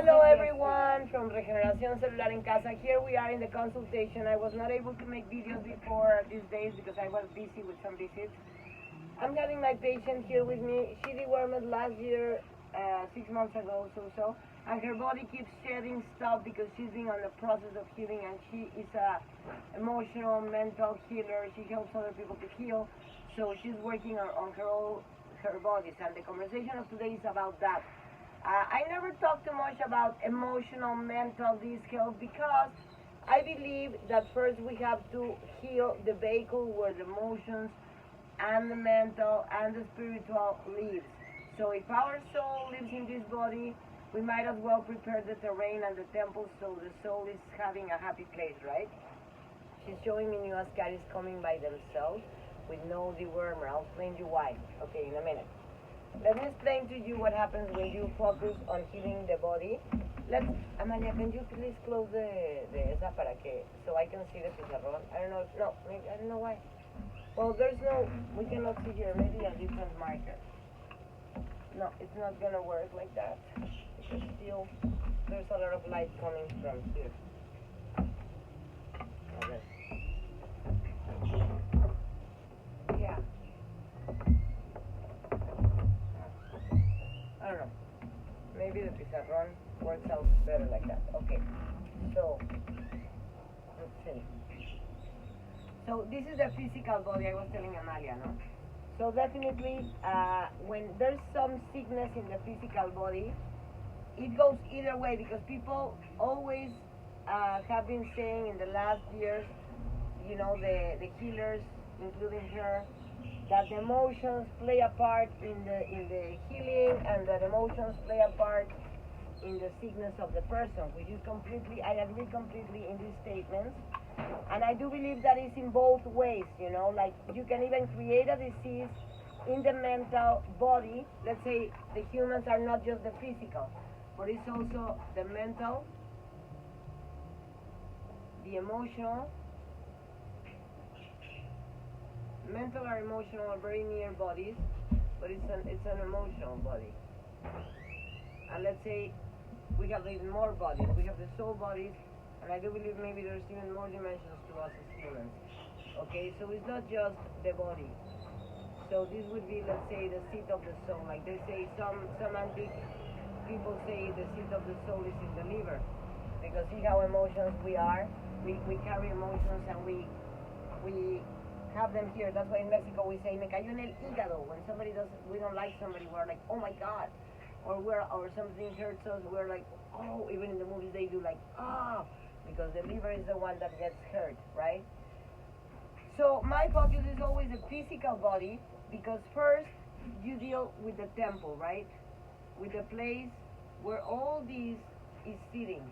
Hello everyone from Regeneración Celular en Casa. Here we are in the consultation. I was not able to make videos before these days because I was busy with some visits. I'm having my patient here with me. She dewormed last year, 6 months ago, and her body keeps shedding stuff because she's been on the process of healing, and she is a emotional, mental healer. She helps other people to heal, so she's working on her bodies, and the conversation of today is about that. I never talk too much about emotional, mental, this health because I believe that first we have to heal the vehicle where the emotions and the mental and the spiritual lives. So if our soul lives in this body, we might as well prepare the terrain and the temple so the soul is having a happy place, right? She's showing me new ascaris coming by themselves with no dewormer. I'll explain you why. Okay, in a minute. Let me explain to you what happens when you focus on healing the body. Amalia, can you please close the esa para que, so I can see the pizarrón? I don't know, no, maybe, I don't know why. Well, we cannot see here, maybe a different marker. No, it's not gonna work like that. Because still, there's a lot of light coming from here. Okay. Yeah. I don't know. Maybe the pizarrón works out better like that. Okay. So, let's see. So this is the physical body I was telling Amalia, no? So definitely, when there's some sickness in the physical body, it goes either way because people always have been saying in the last years, you know, the healers, including her, that the emotions play a part in the healing and that emotions play a part in the sickness of the person, which is I agree completely in these statements. And I do believe that it's in both ways, you know, like you can even create a disease in the mental body. Let's say the humans are not just the physical, but it's also the mental, the emotional. Mental or emotional are very near bodies, but it's an emotional body. And let's say we have even more bodies. We have the soul bodies, and I do believe maybe there's even more dimensions to us as humans. Okay, so it's not just the body. So this would be, let's say, the seat of the soul. Like they say, some antique people say the seat of the soul is in the liver, because see how emotions we are. We carry emotions and we have them here. That's why in Mexico we say me cayó en el hígado. When we don't like somebody, we're like, oh my God, or something hurts us, we're like, oh. Even in the movies they do like, oh, because the liver is the one that gets hurt, right? So my focus is always the physical body because first you deal with the temple, right? With the place where all this is sitting.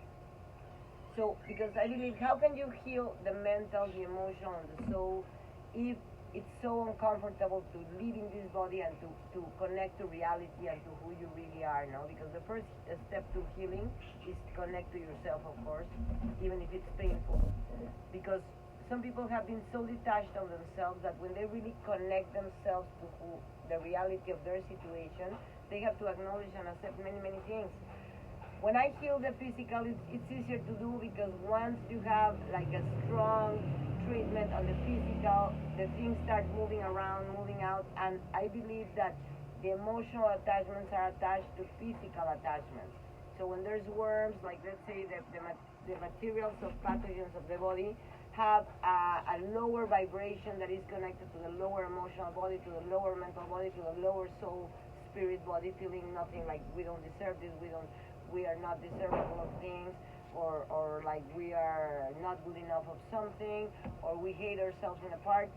So, because I believe, how can you heal the mental, the emotional, and the soul if it's so uncomfortable to live in this body and to connect to reality and to who you really are, no? Because the first step to healing is to connect to yourself, of course, even if it's painful. Because some people have been so detached of themselves that when they really connect themselves to the reality of their situation, they have to acknowledge and accept many, many things. When I heal the physical, it's easier to do because once you have like a strong treatment on the physical, the things start moving around, moving out, and I believe that the emotional attachments are attached to physical attachments. So when there's worms, like let's say the materials of pathogens of the body have a lower vibration that is connected to the lower emotional body, to the lower mental body, to the lower soul, spirit body, feeling nothing, like we don't deserve this, we are not deservable of things, or like we are not good enough of something, or we hate ourselves in a part.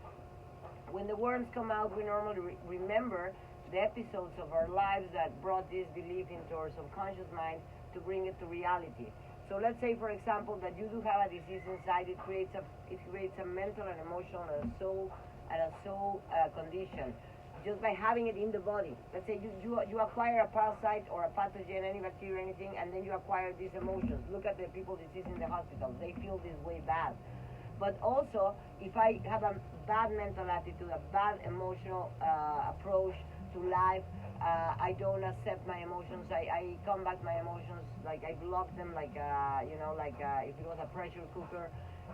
When the worms come out, we normally remember the episodes of our lives that brought this belief into our subconscious mind to bring it to reality. So let's say, for example, that you do have a disease inside. It creates a mental and emotional and a soul condition just by having it in the body. Let's say you acquire a parasite or a pathogen, any bacteria, anything, and then you acquire these emotions. Look at the people diseased in the hospital. They feel this way bad. But also, if I have a bad mental attitude, a bad emotional approach to to life. I don't accept my emotions. I combat my emotions, like I block them, like if it was a pressure cooker,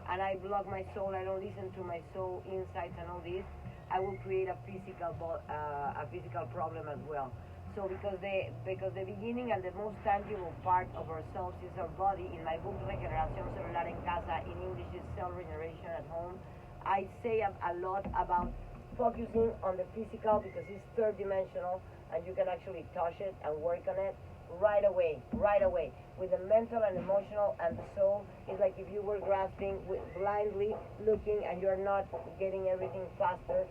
and I block my soul. I don't listen to my soul insights and all this. I will create a physical problem as well. So because the beginning and the most tangible part of ourselves is our body. In my book Regeneración Celular en Casa, in English is Cell Regeneration at Home, I say a lot about focusing on the physical because it's third dimensional and you can actually touch it and work on it right away. With the mental and emotional and the soul, it's like if you were grasping blindly looking and you're not getting everything faster.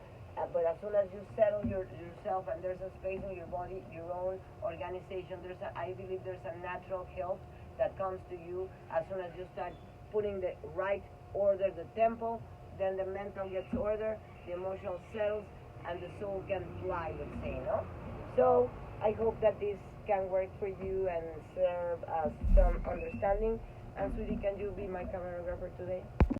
But as soon as you settle yourself and there's a space in your body, your own organization, I believe there's a natural health that comes to you as soon as you start putting the right order, the tempo, then the mental gets order, the emotional settles, and the soul can fly, let's say, no? So I hope that this can work for you and serve as some understanding. And sweetie, can you be my choreographer today?